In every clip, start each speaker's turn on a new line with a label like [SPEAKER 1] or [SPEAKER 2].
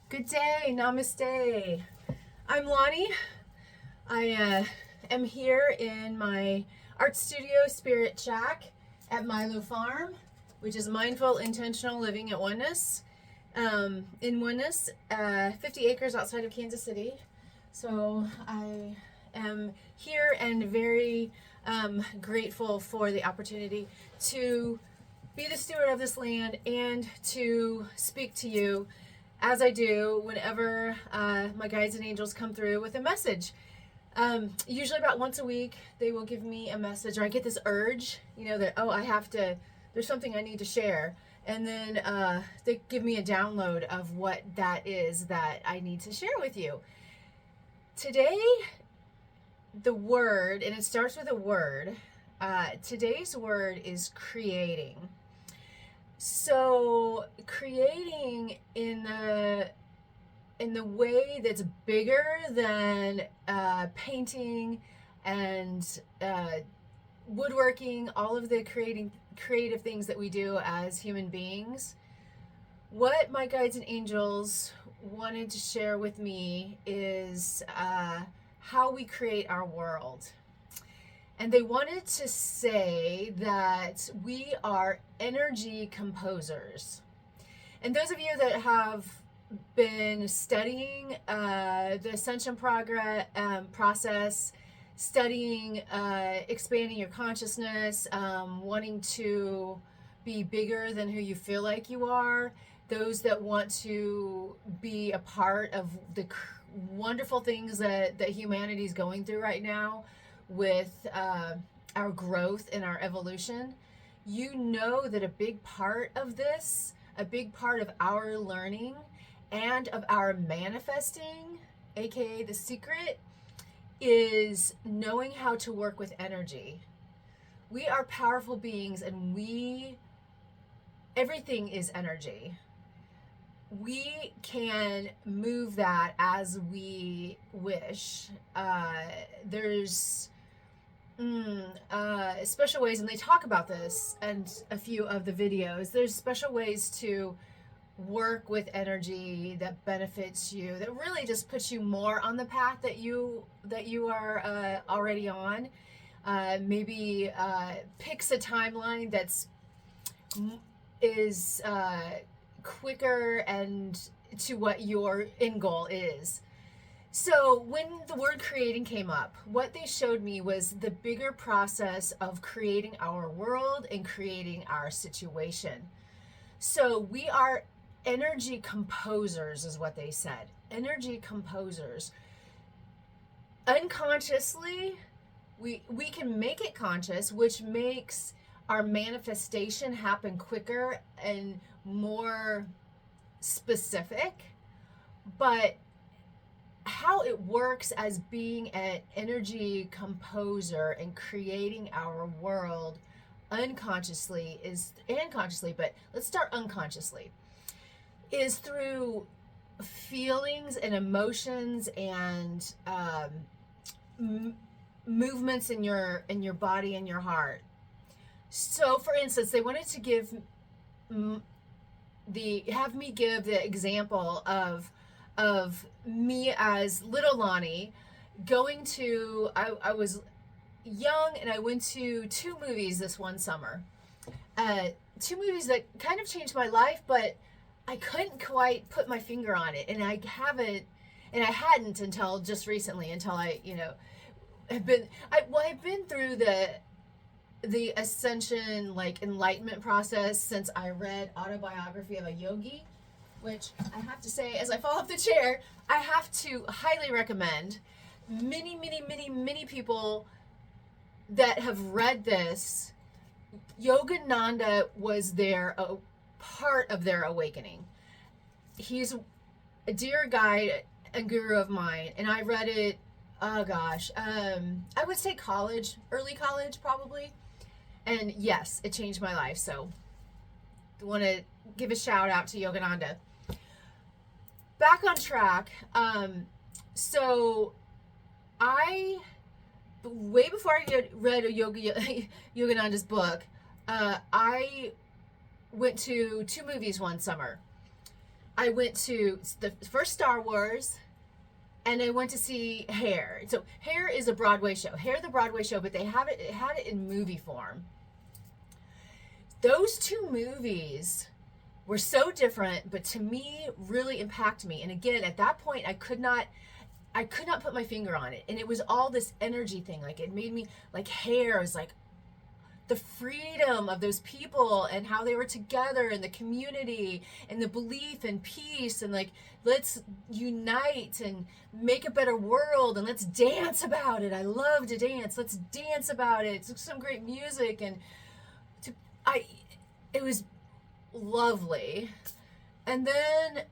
[SPEAKER 1] Good day, namaste. I'm Lonnie. I am here in my art studio, Spirit Shack, at Milo Farm, which is mindful, intentional living at oneness. In oneness, 50 acres outside of Kansas City. So I am here and very grateful for the opportunity to be the steward of this land and to speak to you as I do whenever my guides and angels come through with a message. Usually about once a week, they will give me a message, or I get this urge, that, there's something I need to share. And then they give me a download of what that is that I need to share with you. Today, the word, and it starts with a word, today's word is creating. So creating in the way that's bigger than painting and woodworking, all of the creative things that we do as human beings. What my guides and angels wanted to share with me is how we create our world. And they wanted to say that we are energy composers. And those of you that have been studying the ascension process, studying expanding your consciousness, wanting to be bigger than who you feel like you are, those that want to be a part of the wonderful things that humanity is going through right now, with our growth and our evolution, you know that a big part of this, a big part of our learning and of our manifesting, aka the secret, is knowing how to work with energy. We are powerful beings, and everything is energy. We can move that as we wish. There's special ways, and they talk about this and a few of the videos. There's special ways to work with energy that benefits you, that really just puts you more on the path that you are already on. Maybe picks a timeline that's is quicker and to what your end goal is. So when the word creating came up, what they showed me was the bigger process of creating our world and creating our situation. So we are energy composers, is what they said. Energy composers. Unconsciously, we can make it conscious, which makes our manifestation happen quicker and more specific. But how it works as being an energy composer and creating our world unconsciously and consciously, but let's start unconsciously, is through feelings and emotions and movements in your body and your heart. So for instance, they wanted to have me give the example of me as little Lonnie going to, I was young and I went to two movies this one summer. Two movies that kind of changed my life, but I couldn't quite put my finger on it. And I hadn't until just recently, until I've been through the ascension, like enlightenment process since I read Autobiography of a Yogi, which I have to say, as I fall off the chair, I have to highly recommend. Many people that have read this, Yogananda was a part of their awakening. He's a dear guide and guru of mine, and I read it, oh gosh, I would say early college probably. And yes, it changed my life. So I want to give a shout out to Yogananda. Back on track. So way before I read Yogananda's book, I went to two movies one summer. I went to the first Star Wars, and I went to see Hair. So Hair is a Broadway show. Hair, the Broadway show, but they have it had it in movie form. Those two movies were so different, but to me really impacted me. And again, at that point, I could not put my finger on it. And it was all this energy thing. Like it made me like Hair is like the freedom of those people and how they were together and the community and the belief and peace and like let's unite and make a better world and let's dance about it. I love to dance. Let's dance about it. It's some great music and it was lovely. And then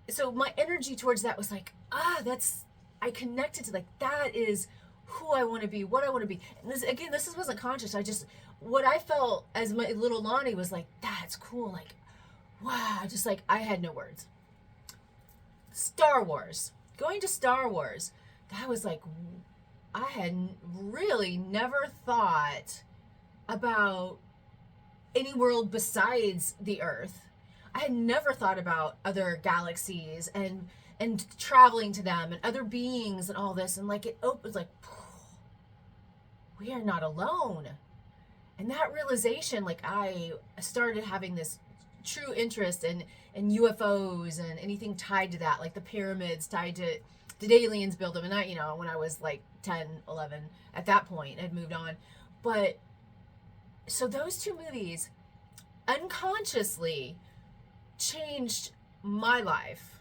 [SPEAKER 1] so my energy towards that was like, I connected to like that is who I want to be, what I want to be. And this wasn't conscious. What I felt as my little Lonnie was like, that's cool. Like, wow, just like, I had no words. Star Wars. Going to Star Wars. That was like, I had really never thought about any world besides the Earth. I had never thought about other galaxies and traveling to them and other beings and all this. And like, it opens like, we are not alone. And that realization, like I started having this true interest in UFOs and anything tied to that, like the pyramids tied to, did aliens build them? And I, when I was like 10, 11, at that point, I'd moved on. But so those two movies unconsciously changed my life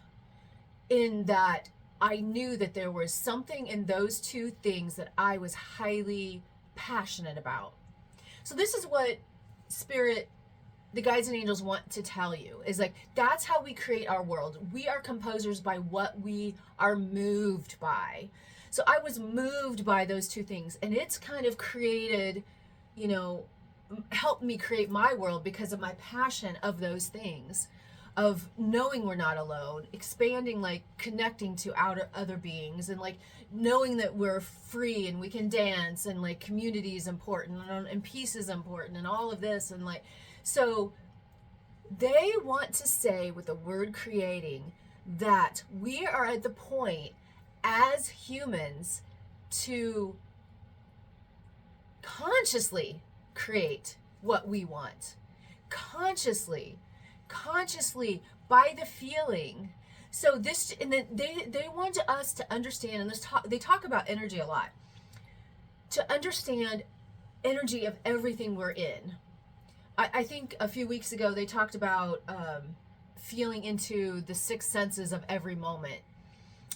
[SPEAKER 1] in that I knew that there was something in those two things that I was highly passionate about. So this is what Spirit, the guides and angels want to tell you, is like, that's how we create our world. We are composers by what we are moved by. So I was moved by those two things, and it's kind of created, helped me create my world because of my passion of those things, of knowing we're not alone, expanding, like connecting to other beings, and like knowing that we're free and we can dance, and like community is important and peace is important and all of this. And like, so they want to say with the word creating that we are at the point as humans to consciously create what we want, consciously by the feeling. So this, and then they want us to understand, and they talk about energy a lot, to understand energy of everything we're in. I think a few weeks ago they talked about feeling into the six senses of every moment.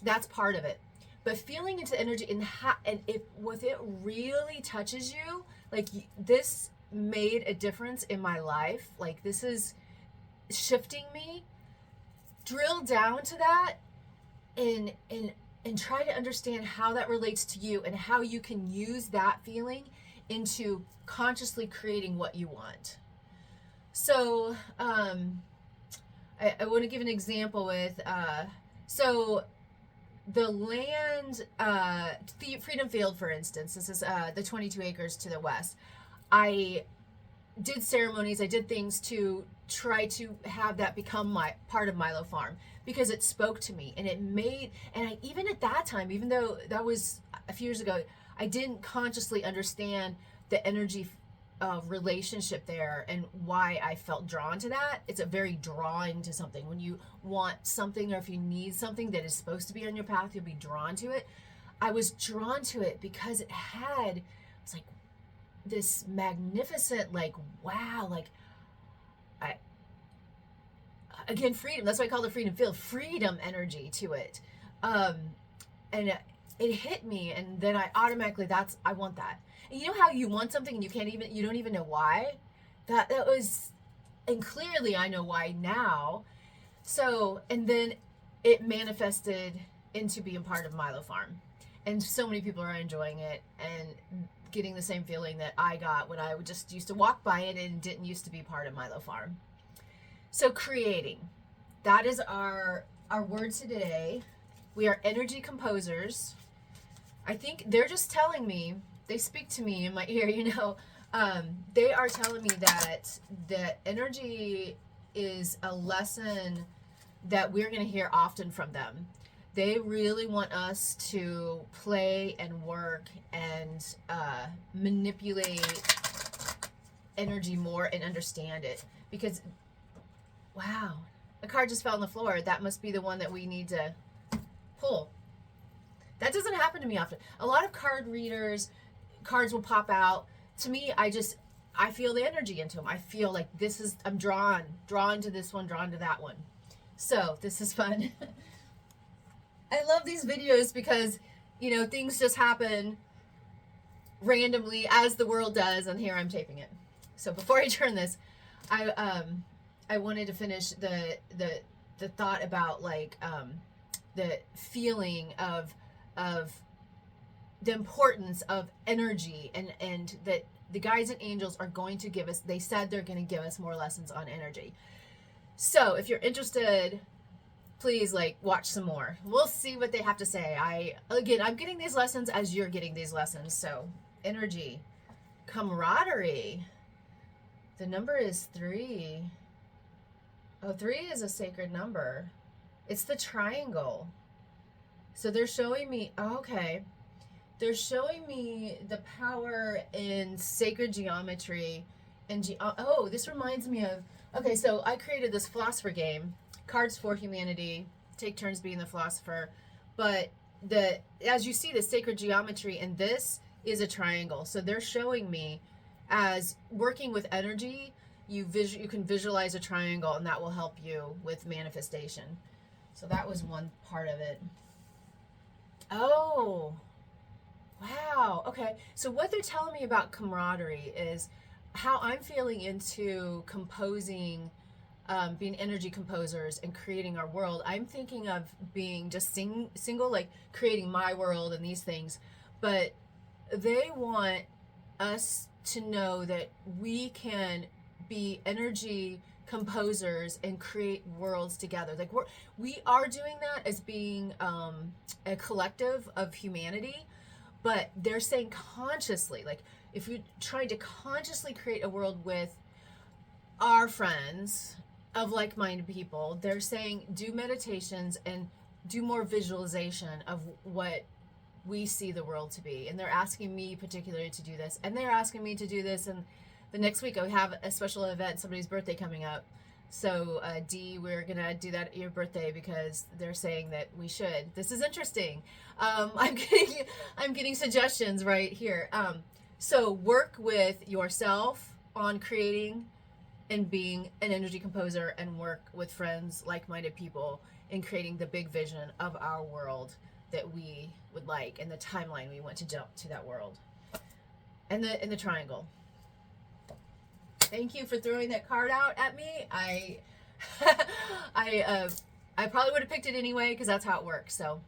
[SPEAKER 1] That's part of it. But feeling into energy and if it really touches you, like this made a difference in my life. Like this is shifting me. Drill down to that and try to understand how that relates to you and how you can use that feeling into consciously creating what you want. So I want to give an example with so the land, Freedom Field, for instance. This is the 22 acres to the west. I did ceremonies, I did things to try to have that become my part of Milo Farm, because it spoke to me, and it made, and I, even at that time, even though that was a few years ago, I didn't consciously understand the energy of relationship there and why I felt drawn to that. It's a very drawing to something. When you want something, or if you need something that is supposed to be on your path, you'll be drawn to it. I was drawn to it because it was like this magnificent, like, wow, like, again, freedom. That's why I call it Freedom Field. Freedom energy to it. And it hit me, and then I automatically, I want that. And you know how you want something and you don't even know why? That was, and clearly I know why now. So, and then it manifested into being part of Milo Farm. And so many people are enjoying it and getting the same feeling that I got when I just used to walk by it and didn't used to be part of Milo Farm. So creating, that is our word today. We are energy composers. I think they're just telling me, they speak to me in my ear, they are telling me that energy is a lesson that we're going to hear often from them. They really want us to play and work and manipulate energy more and understand it. Because, wow, a card just fell on the floor. That must be the one that we need to pull. That doesn't happen to me often. A lot of card readers, cards will pop out. To me, I feel the energy into them. I feel like I'm drawn to this one, drawn to that one. So this is fun. I love these videos because, things just happen randomly as the world does, and here I'm taping it. So before I turn this, I wanted to finish the thought about the feeling of the importance of energy, and that the guides and angels are going to give us, they said they're going to give us more lessons on energy. So if you're interested, please watch some more. We'll see what they have to say. I'm getting these lessons as you're getting these lessons. So energy, camaraderie. The number is 3. Oh, 3 is a sacred number. It's the triangle. So they're showing me, okay, they're showing me the power in sacred geometry. And this reminds me of, okay, so I created this philosopher game, Cards for Humanity, take turns being the philosopher. But as you see, the sacred geometry, and this is a triangle. So they're showing me, as working with energy, you can visualize a triangle, and that will help you with manifestation. So that was one part of it. Oh, wow. Okay. So what they're telling me about camaraderie is how I'm feeling into composing, being energy composers and creating our world. I'm thinking of being just single, creating my world and these things. But they want us to know that we can be energy composers and create worlds together. We are doing that as being a collective of humanity, but they're saying consciously, if you're trying to consciously create a world with our friends of like-minded people, they're saying do meditations and do more visualization of what we see the world to be. And they're asking me particularly to do this, and they're asking me to do this. And the next week we have a special event, somebody's birthday coming up. So Dee, we're gonna do that at your birthday because they're saying that we should. This is interesting. I'm getting suggestions right here. So work with yourself on creating and being an energy composer, and work with friends, like-minded people, in creating the big vision of our world that we would like, and the timeline we want to jump to that world. And the triangle. Thank you for throwing that card out at me. I probably would have picked it anyway because that's how it works. So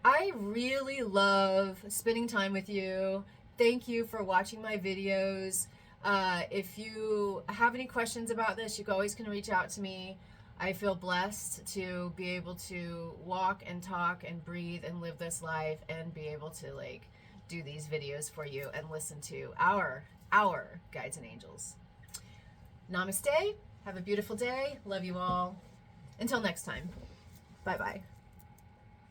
[SPEAKER 1] I really love spending time with you. Thank you for watching my videos. If you have any questions about this, you always can reach out to me. I feel blessed to be able to walk and talk and breathe and live this life, and be able to do these videos for you and listen to our guides and angels. Namaste. Have a beautiful day. Love you all. Until next time. Bye-bye.